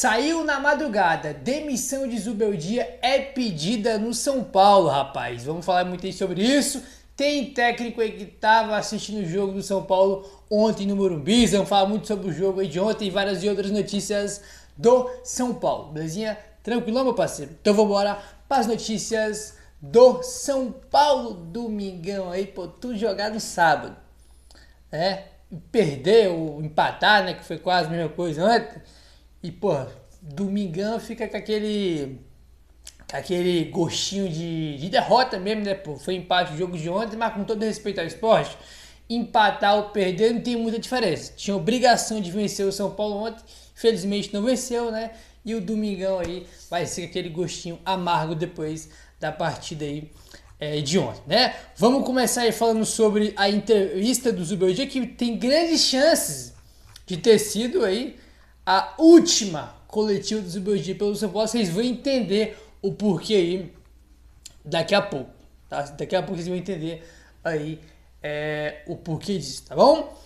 Saiu na madrugada, demissão de Zubeldia é pedida no São Paulo, rapaz. Vamos falar muito aí sobre isso. Tem técnico aí que estava assistindo o jogo do São Paulo ontem no Morumbi. Vamos falar muito sobre o jogo aí de ontem e várias outras notícias do São Paulo. Belezinha? Tranquilão, meu parceiro? Então vamos embora para as notícias do São Paulo. Domingão aí, pô, tudo jogado no sábado. Perder ou empatar, né, que foi quase a mesma coisa antes. E, pô, domingão fica com aquele gostinho de derrota mesmo, né, pô. Foi empate o jogo de ontem, mas com todo respeito ao esporte, empatar ou perder não tem muita diferença. Tinha obrigação de vencer o São Paulo ontem, infelizmente não venceu, né. E o domingão aí vai ser aquele gostinho amargo depois da partida aí de ontem, né? Vamos começar aí falando sobre a entrevista do Zubeldia, que tem grandes chances de ter sido aí a última coletiva do Zubeldia pelo São Paulo. Vocês vão entender o porquê aí daqui a pouco, tá? Daqui a pouco vocês vão entender aí o porquê disso, tá bom?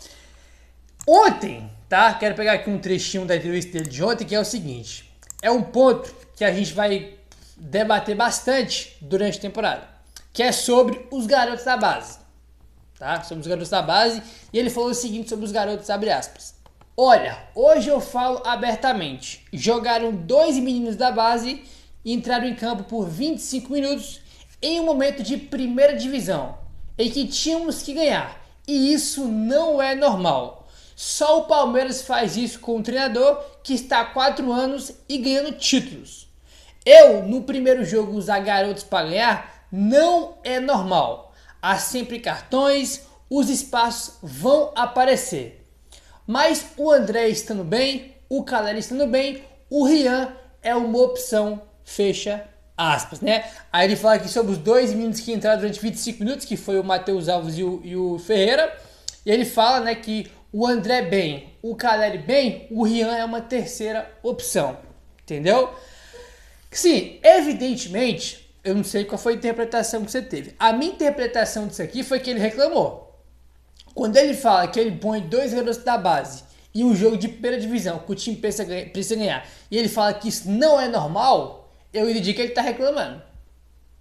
Ontem, tá? Quero pegar aqui um trechinho da entrevista dele de ontem, que é o seguinte. É um ponto que a gente vai debater bastante durante a temporada, que é sobre os garotos da base, tá? Sobre os garotos da base, e ele falou o seguinte sobre os garotos, abre aspas. Olha, hoje eu falo abertamente, jogaram 2 meninos da base e entraram em campo por 25 minutos em um momento de primeira divisão, em que tínhamos que ganhar, e isso não é normal. Só o Palmeiras faz isso com um treinador que está há 4 anos e ganhando títulos. Eu, no primeiro jogo, usar garotos para ganhar não é normal. Há sempre cartões, os espaços vão aparecer. Mas o André estando bem, o Caleri estando bem, o Rian é uma opção, fecha aspas, né? Aí ele fala aqui sobre os 2 meninos que entraram durante 25 minutos, que foi o Matheus Alves e o Ferreira. E ele fala, né, que o André bem, o Caleri bem, o Rian é uma terceira opção, entendeu? Sim, evidentemente, eu não sei qual foi a interpretação que você teve. A minha interpretação disso aqui foi que ele reclamou. Quando ele fala que ele põe 2 garotos da base em um jogo de primeira divisão, que o time precisa ganhar, e ele fala que isso não é normal, eu entendi que ele tá reclamando.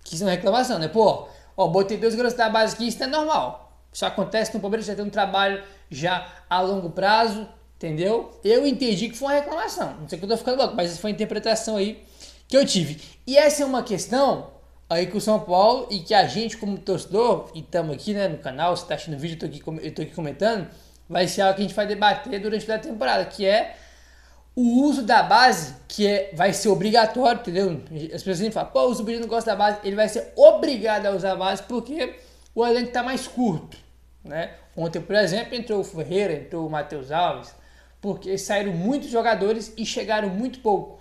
Que isso é uma reclamação, né? Pô, botei 2 garotos da base aqui, isso não é normal. Isso acontece no Palmeiras, já tem um trabalho já a longo prazo, entendeu? Eu entendi que foi uma reclamação. Não sei que eu tô ficando louco, mas essa foi a interpretação aí que eu tive. E essa é uma questão aí que o São Paulo e que a gente como torcedor, e estamos aqui, né, no canal, você está assistindo o vídeo, eu tô aqui comentando, vai ser algo que a gente vai debater durante a temporada, que é o uso da base, que vai ser obrigatório, entendeu? As pessoas sempre falam, pô, o Zubeldia não gosta da base, ele vai ser obrigado a usar a base porque o elenco está mais curto, né? Ontem, por exemplo, entrou o Ferreira, entrou o Matheus Alves, porque saíram muitos jogadores e chegaram muito pouco.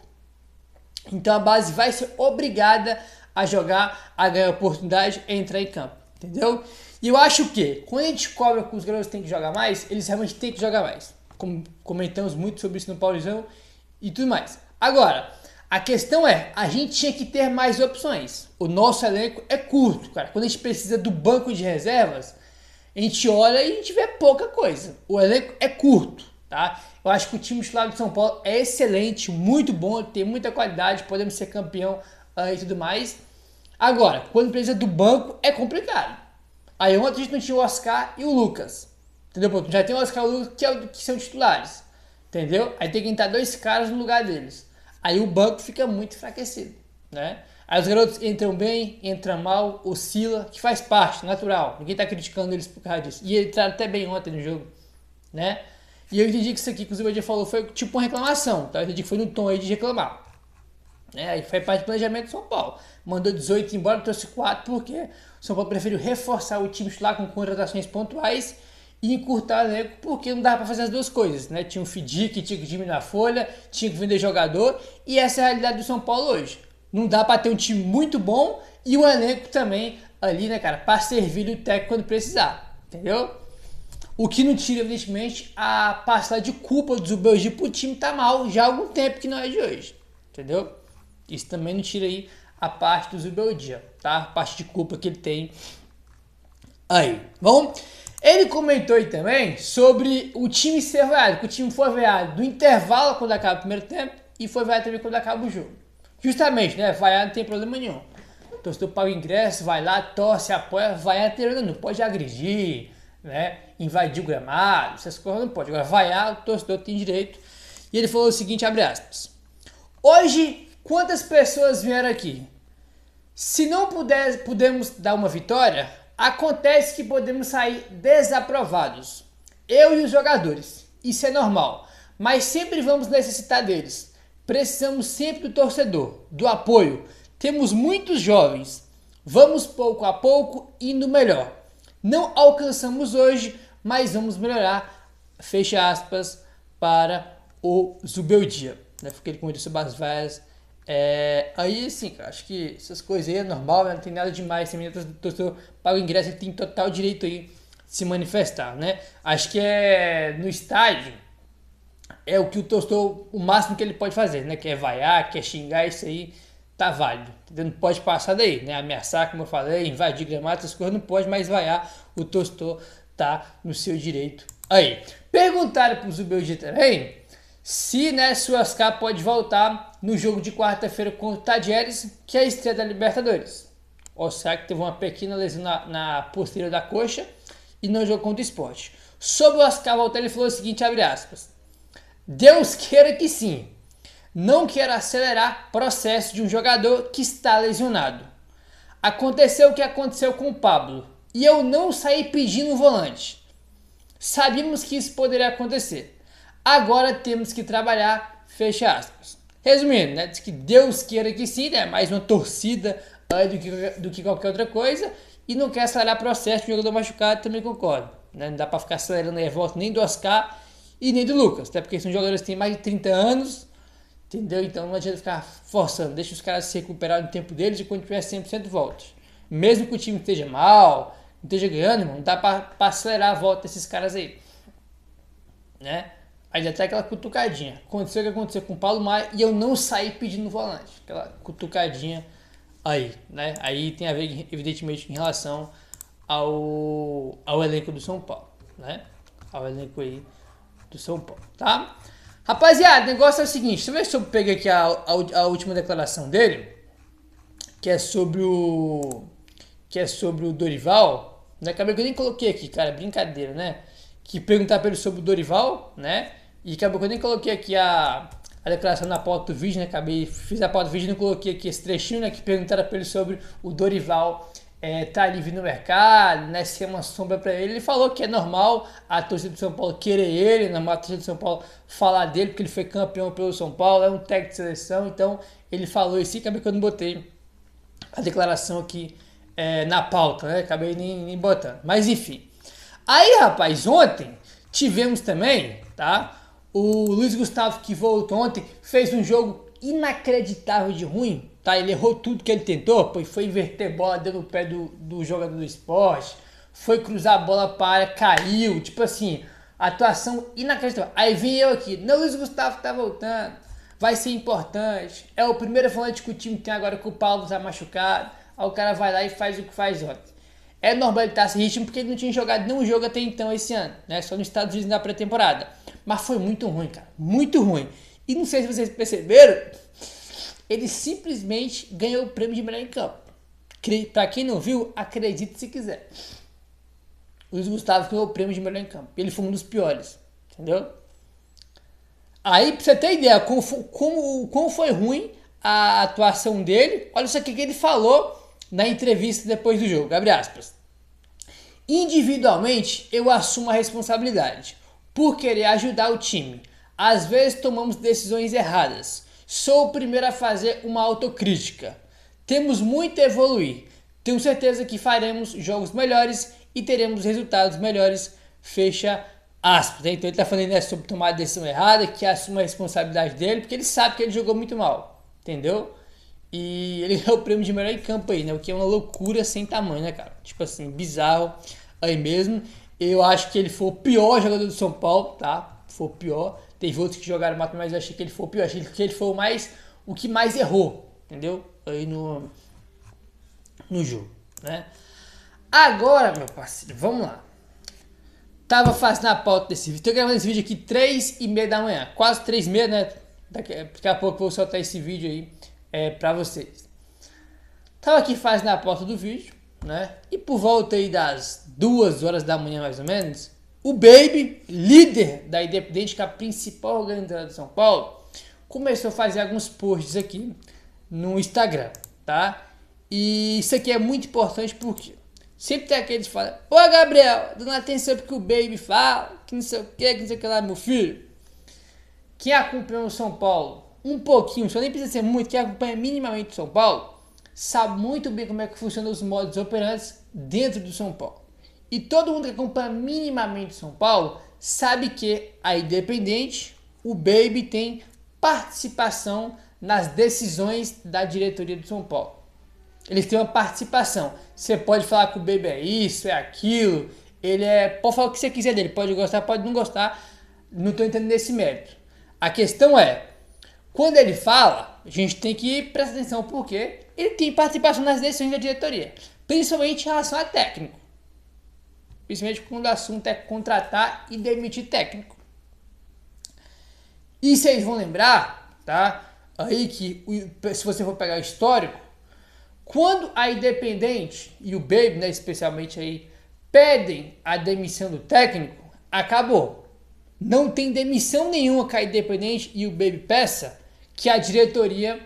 Então a base vai ser obrigada a jogar, a ganhar oportunidade e entrar em campo, entendeu? E eu acho que quando a gente cobra que os garotos têm que jogar mais, eles realmente têm que jogar mais. Como comentamos muito sobre isso no Paulistão e tudo mais. Agora, a questão é, a gente tinha que ter mais opções. O nosso elenco é curto, cara. Quando a gente precisa do banco de reservas, a gente olha e a gente vê pouca coisa. O elenco é curto, tá? Eu acho que o time titular do São Paulo é excelente, muito bom, tem muita qualidade, podemos ser campeão e tudo mais. Agora, quando precisa do banco, é complicado. Aí ontem a gente não tinha o Oscar e o Lucas, entendeu? Pô, já tem o Oscar e o Lucas que são titulares, entendeu? Aí tem que entrar 2 caras no lugar deles. Aí o banco fica muito enfraquecido, né? Aí os garotos entram bem, entram mal, oscila, que faz parte, natural. Ninguém tá criticando eles por causa disso. E ele entraram até bem ontem no jogo, né? E eu entendi que isso aqui que o Zubeldia falou foi tipo uma reclamação, tá? Eu entendi que foi no tom aí de reclamar. Aí foi parte do planejamento do São Paulo. Mandou 18 embora, trouxe 4, porque o São Paulo preferiu reforçar o time lá com contratações pontuais e encurtar o elenco, porque não dava para fazer as duas coisas, né? Tinha um FDIC, tinha que diminuir a folha, tinha que vender jogador, e essa é a realidade do São Paulo hoje. Não dá para ter um time muito bom e o elenco também ali, né, cara, para servir o técnico quando precisar, entendeu? O que não tira, evidentemente, a parcela de culpa do Zubeldia pro time tá mal já há algum tempo, que não é de hoje, entendeu? Isso também não tira aí a parte do Zubeldia, tá? A parte de culpa que ele tem aí. Bom, ele comentou aí também sobre o time ser vaiado, que o time foi vaiado no intervalo quando acaba o primeiro tempo, e foi vaiar também quando acaba o jogo. Justamente, né? Vaiar não tem problema nenhum. O torcedor paga o ingresso, vai lá, torce, apoia, vaiar não pode agredir, né? Invadir o gramado, essas coisas não pode. Agora, vaiar, o torcedor tem direito. E ele falou o seguinte, abre aspas. Hoje, quantas pessoas vieram aqui? Se não pudermos dar uma vitória, acontece que podemos sair desaprovados. Eu e os jogadores. Isso é normal. Mas sempre vamos necessitar deles. Precisamos sempre do torcedor, do apoio. Temos muitos jovens. Vamos pouco a pouco indo melhor. Não alcançamos hoje, mas vamos melhorar. Fecha aspas para o Zubeldia. Porque ele comentou sobre as vaias. Aí assim, cara, acho que essas coisas aí é normal, né? Não tem nada demais. Se o torcedor paga o ingresso, ele tem total direito aí de se manifestar, né? Acho que no estádio é o que o torcedor, o máximo que ele pode fazer, né? Que é vaiar, que é xingar, isso aí tá válido. Não pode passar daí, né? Ameaçar, como eu falei, invadir gramado, essas coisas não pode mais vaiar. O torcedor tá no seu direito aí. Perguntaram pro Zubeldia também se, né, Suascar pode voltar no jogo de quarta-feira contra o Tadieres, que é a estreia da Libertadores. O Oscar que teve uma pequena lesão na posterior da coxa e não jogou contra o Sport. Sobre o Oscar voltar, ele falou o seguinte, abre aspas. Deus queira que sim. Não quero acelerar o processo de um jogador que está lesionado. Aconteceu o que aconteceu com o Pablo e eu não saí pedindo um volante. Sabíamos que isso poderia acontecer. Agora temos que trabalhar, fecha aspas. Resumindo, né, diz que Deus queira que sim, né, mais uma torcida do que qualquer outra coisa, e não quer acelerar o processo de um jogador machucado, também concordo. Né, não dá para ficar acelerando a volta nem do Oscar e nem do Lucas, até porque são jogadores que têm mais de 30 anos, entendeu? Então não adianta ficar forçando, deixa os caras se recuperarem no tempo deles e quando tiver 100% volta. Mesmo que o time esteja mal, não esteja ganhando, irmão, não dá para acelerar a volta desses caras aí, né? Aí até aquela cutucadinha. Aconteceu o que aconteceu com o Paulo Maia e eu não saí pedindo volante. Aquela cutucadinha aí, né? Aí tem a ver, evidentemente, em relação ao elenco do São Paulo, né? Ao elenco aí do São Paulo, tá? Rapaziada, o negócio é o seguinte. Deixa eu ver se eu peguei aqui a última declaração dele, que é sobre o Dorival, né? Acabei que eu nem coloquei aqui, cara, brincadeira, né? Que perguntar para ele sobre o Dorival, né? E acabou que eu nem coloquei aqui a declaração na pauta do vídeo, né? Fiz a pauta do vídeo e não coloquei aqui esse trechinho, né? Que perguntaram para ele sobre o Dorival tá livre no mercado, né? Se é uma sombra para ele. Ele falou que é normal a torcida do São Paulo querer ele, normal a torcida do São Paulo falar dele, porque ele foi campeão pelo São Paulo, é um técnico de seleção, então ele falou isso e acabei que eu não botei a declaração aqui na pauta, né? Acabei nem botando. Mas enfim. Aí, rapaz, ontem tivemos também, tá? O Luiz Gustavo, que voltou ontem, fez um jogo inacreditável de ruim, tá? Ele errou tudo que ele tentou, foi inverter bola, deu no pé do jogador do Sport, foi cruzar a bola para a área, caiu, tipo assim, atuação inacreditável. Aí vem eu aqui, não, Luiz Gustavo tá voltando, vai ser importante, é o primeiro volante que o time tem agora que o Paulo tá machucado, aí o cara vai lá e faz o que faz ontem. É normal ele estar sem ritmo porque ele não tinha jogado nenhum jogo até então esse ano, né? Só nos Estados Unidos na pré-temporada. Mas foi muito ruim, cara. Muito ruim. E não sei se vocês perceberam, ele simplesmente ganhou o prêmio de melhor em campo. Pra quem não viu, acredite se quiser. O Luiz Gustavo ganhou o prêmio de melhor em campo. Ele foi um dos piores, entendeu? Aí, pra você ter ideia como foi ruim a atuação dele, olha só o que ele falou na entrevista depois do jogo, abre aspas. Individualmente, eu assumo a responsabilidade por querer ajudar o time. Às vezes tomamos decisões erradas. Sou o primeiro a fazer uma autocrítica. Temos muito a evoluir. Tenho certeza que faremos jogos melhores e teremos resultados melhores. Fecha aspas. Então ele está falando, né, sobre tomar a decisão errada, que assume a responsabilidade dele, porque ele sabe que ele jogou muito mal. Entendeu? E ele ganhou o prêmio de melhor em campo aí, né? O que é uma loucura sem tamanho, né, cara? Tipo assim, bizarro aí mesmo. Eu acho que ele foi o pior jogador do São Paulo, tá? Foi o pior. Teve outros que jogaram mal, mas eu achei que ele foi o pior. Achei que ele foi o que mais errou, entendeu? Aí no jogo, né? Agora, meu parceiro, vamos lá. Tava fazendo a pauta desse vídeo. Tô gravando esse vídeo aqui 3h30 da manhã. Quase 3h30, né? Daqui a pouco eu vou soltar esse vídeo aí pra vocês. Tava aqui fazendo a pauta do vídeo, né? E por volta aí das 2 horas da manhã mais ou menos, o Baby, líder da Independente, que é a principal organizadora de São Paulo, começou a fazer alguns posts aqui no Instagram, tá? E isso aqui é muito importante porque sempre tem aqueles que falam: "Ô Gabriel, dando atenção porque o Baby fala, que não sei o que não sei o que lá, meu filho." Quem acompanha o São Paulo um pouquinho, só nem precisa ser muito, quem acompanha minimamente o São Paulo, sabe muito bem como é que funcionam os modos operantes dentro do São Paulo. E todo mundo que acompanha minimamente o São Paulo sabe que a Independente, o Baby, tem participação nas decisões da diretoria do São Paulo. Eles têm uma participação. Você pode falar que o Baby é isso, é aquilo. Pode falar o que você quiser dele. Pode gostar, pode não gostar. Não estou entendendo esse mérito. A questão é, quando ele fala, a gente tem que prestar atenção porque ele tem participação nas decisões da diretoria. Principalmente em relação a técnico. Principalmente quando o assunto é contratar e demitir técnico. E vocês vão lembrar, tá? Aí que, se você for pegar o histórico, quando a Independente e o Baby, né, especialmente aí, pedem a demissão do técnico, acabou. Não tem demissão nenhuma que a Independente e o Baby peça que a diretoria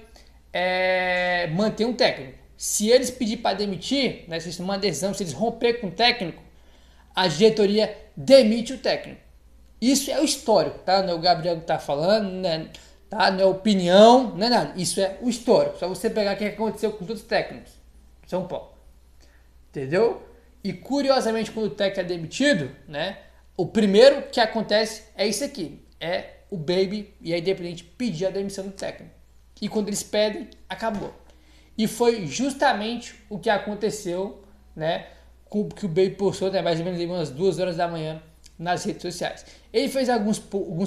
mantenha um técnico. Se eles pedirem para demitir, né, se eles tomarem uma decisão, se eles romper com o técnico, a diretoria demite o técnico. Isso é o histórico, tá? Não é o Gabriel que tá falando, né? Tá? Não é opinião, não é nada. Isso é o histórico. Só você pegar o que aconteceu com os outros técnicos de São Paulo. Entendeu? E curiosamente, quando o técnico é demitido, né? O primeiro que acontece é isso aqui. É o Baby e a Independente pedir a demissão do técnico. E quando eles pedem, acabou. E foi justamente o que aconteceu, né? Com que o Baby postou, né, mais ou menos umas 2 horas da manhã nas redes sociais. Ele fez alguns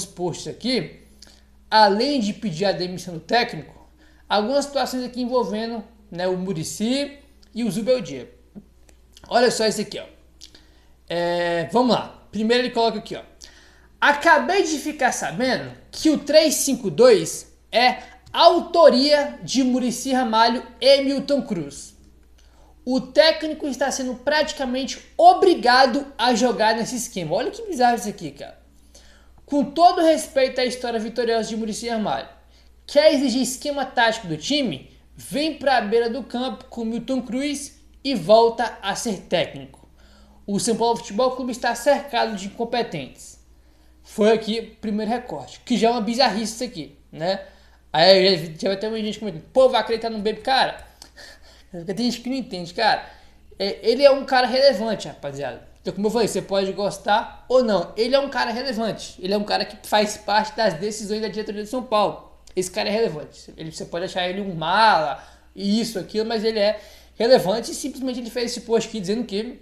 posts aqui, além de pedir a demissão do técnico, algumas situações aqui envolvendo, né, o Muricy e o Zubeldia. Olha só esse aqui, ó. Vamos lá. Primeiro ele coloca aqui, ó: "Acabei de ficar sabendo que o 352 é autoria de Muricy Ramalho e Milton Cruz. O técnico está sendo praticamente obrigado a jogar nesse esquema." Olha que bizarro isso aqui, cara. "Com todo respeito à história vitoriosa de Muricy Ramalho, quer exigir esquema tático do time? Vem para a beira do campo com Milton Cruz e volta a ser técnico. O São Paulo Futebol Clube está cercado de incompetentes." Foi aqui o primeiro recorte, que já é uma bizarrice isso aqui, né? Aí já vai ter uma gente comentando: "Pô, vai acreditar no Baby?" Cara, tem gente que não entende, cara. Ele é um cara relevante, rapaziada. Então, como eu falei, você pode gostar ou não. Ele é um cara relevante. Ele é um cara que faz parte das decisões da diretoria de São Paulo. Esse cara é relevante. Você pode achar ele um mala, isso, aquilo, mas ele é relevante e simplesmente ele fez esse post aqui dizendo que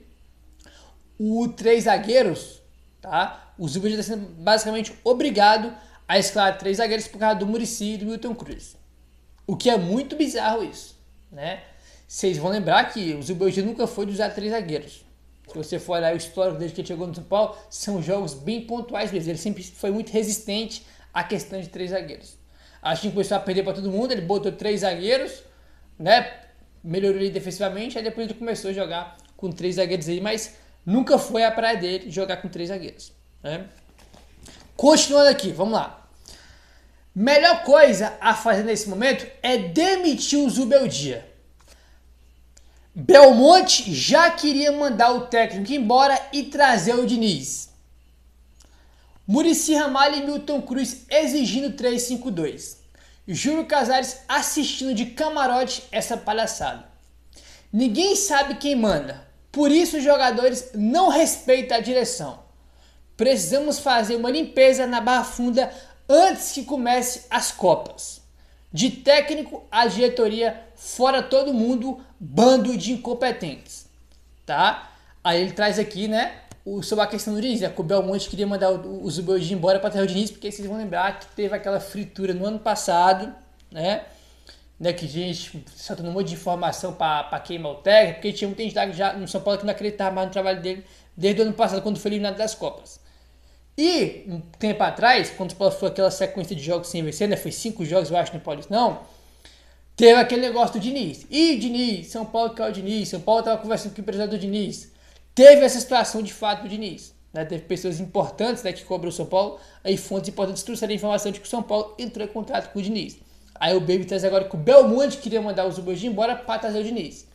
o 3 zagueiros, tá? O Zubeldia está sendo basicamente obrigado a escalar 3 zagueiros por causa do Muricy e do Milton Cruz. O que é muito bizarro isso, né? Vocês vão lembrar que o Zubeldia nunca foi de usar 3 zagueiros. Se você for olhar o histórico desde que ele chegou no São Paulo, são jogos bem pontuais mesmo. Ele sempre foi muito resistente à questão de 3 zagueiros. Acho que começou a perder para todo mundo, ele botou 3 zagueiros, né? Melhorou ele defensivamente, aí depois ele começou a jogar com 3 zagueiros aí, mas nunca foi a praia dele jogar com 3 zagueiros, né? Continuando aqui, vamos lá. "Melhor coisa a fazer nesse momento é demitir o Zubeldia. Belmonte já queria mandar o técnico embora e trazer o Diniz. Muricy Ramalho e Milton Cruz exigindo 352. Júlio Casares assistindo de camarote essa palhaçada. Ninguém sabe quem manda, por isso os jogadores não respeitam a direção. Precisamos fazer uma limpeza na Barra Funda antes que comece as Copas. De técnico a diretoria, fora todo mundo, bando de incompetentes." Tá? Aí ele traz aqui, né, sobre a questão do Diniz, né, que o Belmonte queria mandar o Zubeldia embora para trazer o Diniz, porque vocês vão lembrar que teve aquela fritura no ano passado, né, que a gente soltando um monte de informação para queimar o técnico, porque tinha muita gente já no São Paulo que não acreditava mais no trabalho dele desde o ano passado, quando foi eliminado das Copas. E um tempo atrás, quando o Paulo foi aquela sequência de jogos sem vencer, né? Foi 5 jogos, eu acho, no Paulistão. Teve aquele negócio do Diniz. Ih, Diniz, São Paulo quer o Diniz. São Paulo estava conversando com o empresário do Diniz. Teve essa situação de fato do Diniz. Né? Teve pessoas importantes, né, que cobrou o São Paulo. Aí fontes importantes trouxeram a informação de que o São Paulo entrou em contato com o Diniz. Aí o Baby traz agora que o Belmonte queria mandar o Zuboji embora para trazer o Diniz.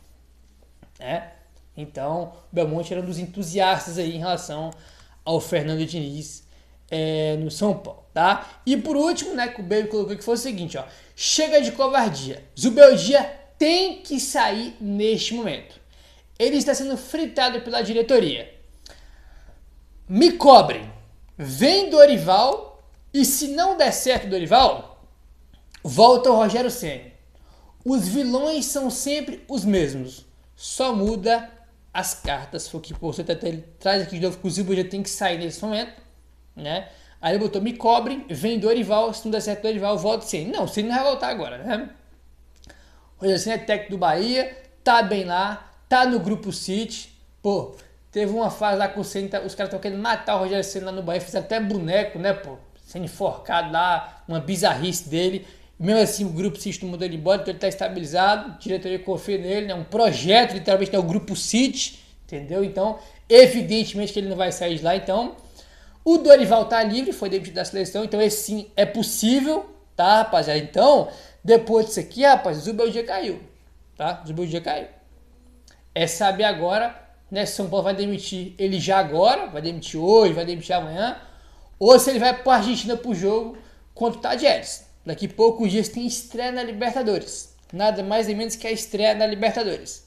Né? Então, o Belmonte era um dos entusiastas aí em relação ao Fernando Diniz no São Paulo, tá? E por último, né, que o Baby colocou que foi o seguinte, ó. Chega de covardia. Zubeldia tem que sair neste momento. Ele está sendo fritado pela diretoria. Me cobrem. Vem Dorival e se não der certo Dorival, volta o Rogério Ceni. Os vilões são sempre os mesmos. Só muda as cartas. Foi o que você traz aqui de novo que o Zubeldia tem que sair nesse momento, né? Aí ele botou, me cobrem, vem Dorival, se não der certo Dorival, volta o Ceni. Não, o Ceni não vai voltar agora, né? O Rogério Ceni é técnico do Bahia, tá bem lá, tá no Grupo City. Pô, teve uma fase lá com o Ceni, os caras estão querendo matar o Rogério Ceni lá no Bahia, fizeram até boneco, né, pô? Sendo enforcado lá, uma bizarrice dele. Mesmo assim, o Grupo City não mandou ele embora, então ele tá estabilizado, a diretoria confia nele, né? Um projeto, literalmente, é o Grupo City, entendeu? Então, evidentemente que ele não vai sair de lá, então... O Dorival tá livre, foi demitido da seleção, então esse sim é possível, tá, rapaziada? Então, depois disso aqui, rapaz, o Zubeldia caiu, tá? O Zubeldia caiu. É saber agora, né, se São Paulo vai demitir ele já agora, vai demitir hoje, vai demitir amanhã, ou se ele vai pra Argentina pro jogo contra o Tajeres. Daqui a poucos dias tem estreia na Libertadores. Nada mais nem menos que a estreia na Libertadores.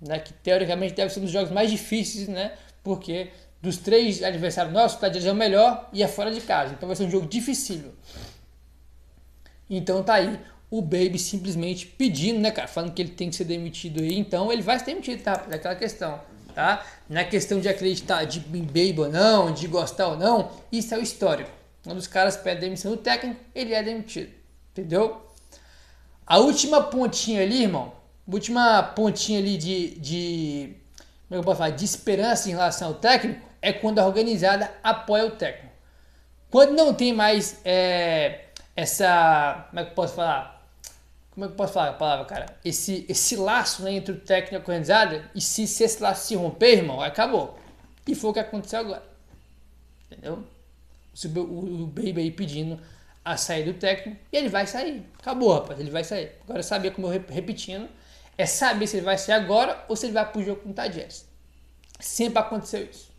Né, que teoricamente deve ser um dos jogos mais difíceis, né? Porque dos 3 adversários nossos, o Tajeres é o melhor e é fora de casa. Então vai ser um jogo dificílimo. Então tá aí o Baby simplesmente pedindo, né, cara? Falando que ele tem que ser demitido aí. Então ele vai ser demitido, tá? Daquela questão, tá? Não é questão de acreditar de Baby ou não, de gostar ou não. Isso é o histórico. Quando os caras pedem demissão do técnico, ele é demitido. Entendeu? A última pontinha ali, irmão. A última pontinha ali como é que eu posso falar? De esperança em relação ao técnico é quando a organizada apoia o técnico. Quando não tem mais essa... Como é que eu posso falar? Como é que eu posso falar a palavra, cara? Esse laço, né, entre o técnico e a organizada. E se esse laço se romper, irmão, acabou. E foi o que aconteceu agora. Entendeu? O Baby aí pedindo a saída do técnico. E ele vai sair. Acabou, rapaz. Ele vai sair. Agora saber, como eu repetindo, é saber se ele vai sair agora ou se ele vai pro jogo com o Tajeres. Sempre aconteceu isso.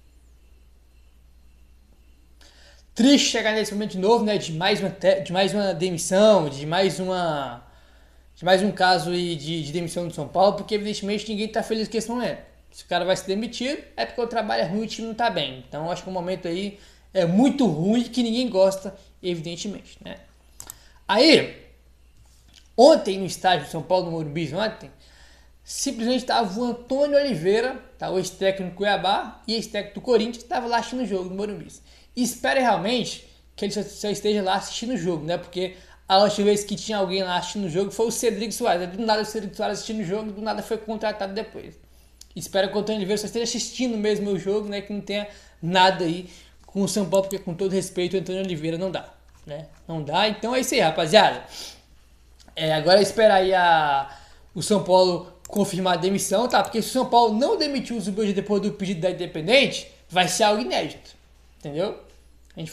Triste chegar nesse momento de novo, né? De mais uma demissão, de mais um caso de demissão do São Paulo, porque evidentemente ninguém tá feliz com esse momento. Se o cara vai ser demitido, é porque o trabalho é ruim e o time não tá bem. Então acho que o momento aí é muito ruim que ninguém gosta, evidentemente, né? Aí, ontem no estádio do São Paulo, no Morumbi, simplesmente estava o Antônio Oliveira, tá, o ex-técnico do Cuiabá e ex-técnico do Corinthians, estava lá assistindo o jogo no Morumbi. E espero realmente que ele só esteja lá assistindo o jogo, né? Porque a última vez que tinha alguém lá assistindo o jogo foi o Cedric Soares. Do nada o Cedric Soares assistindo o jogo, do nada foi contratado depois. Espero que o Antônio Oliveira só esteja assistindo mesmo o jogo, né? Que não tenha nada aí com o São Paulo, porque com todo respeito o Antônio Oliveira não dá, né? Não dá, então é isso aí, rapaziada. Agora é esperar aí o São Paulo confirmar a demissão, tá? Porque se o São Paulo não demitiu o Zubeldia depois do pedido da Independente, vai ser algo inédito, entendeu? A gente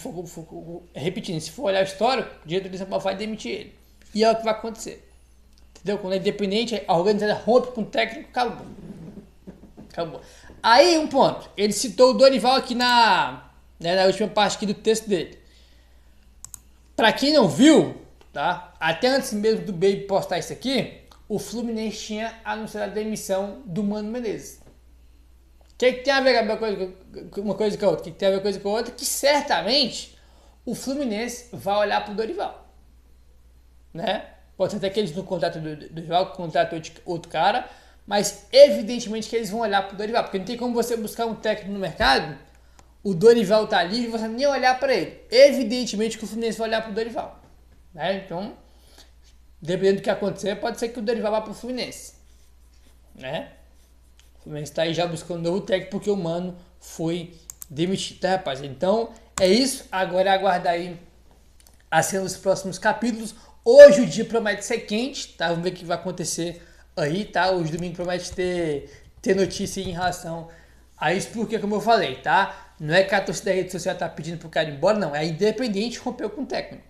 repetindo, se for olhar o histórico, o diretor do São Paulo vai demitir ele. E é o que vai acontecer. Entendeu? Quando é independente, a organizada rompe com o técnico, acabou. Aí, um ponto. Ele citou o Dorival aqui na última parte aqui do texto dele. Pra quem não viu, tá? Até antes mesmo do Baby postar isso aqui, o Fluminense tinha anunciado a demissão do Mano Menezes. O que tem a ver uma coisa com a outra? O que tem a ver uma coisa com a outra? Que certamente o Fluminense vai olhar pro Dorival. Né? Pode ser até que eles não contratam o Dorival, contratam outro cara, mas evidentemente que eles vão olhar pro Dorival, porque não tem como você buscar um técnico no mercado, o Dorival tá livre e você nem olhar para ele. Evidentemente que o Fluminense vai olhar pro Dorival. Né? Então, dependendo do que acontecer, pode ser que o Dorival vá pro Fluminense. Né? O Fluminense está aí já buscando um novo técnico porque o Mano foi demitido, tá, rapaz? Então, é isso. Agora é aguardar aí a cena dos próximos capítulos. Hoje o dia promete ser quente, tá? Vamos ver o que vai acontecer aí, tá? Hoje domingo promete ter notícia em relação a isso, porque, como eu falei, tá? Não é que a torcida da rede social tá pedindo pro cara ir embora, não. É Independente rompeu com o técnico,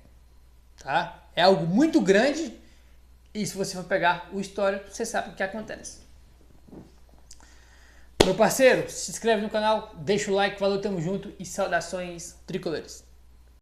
tá? É algo muito grande e se você for pegar o histórico, você sabe o que acontece. Meu parceiro, se inscreve no canal, deixa o like, valeu, tamo junto e saudações tricolores.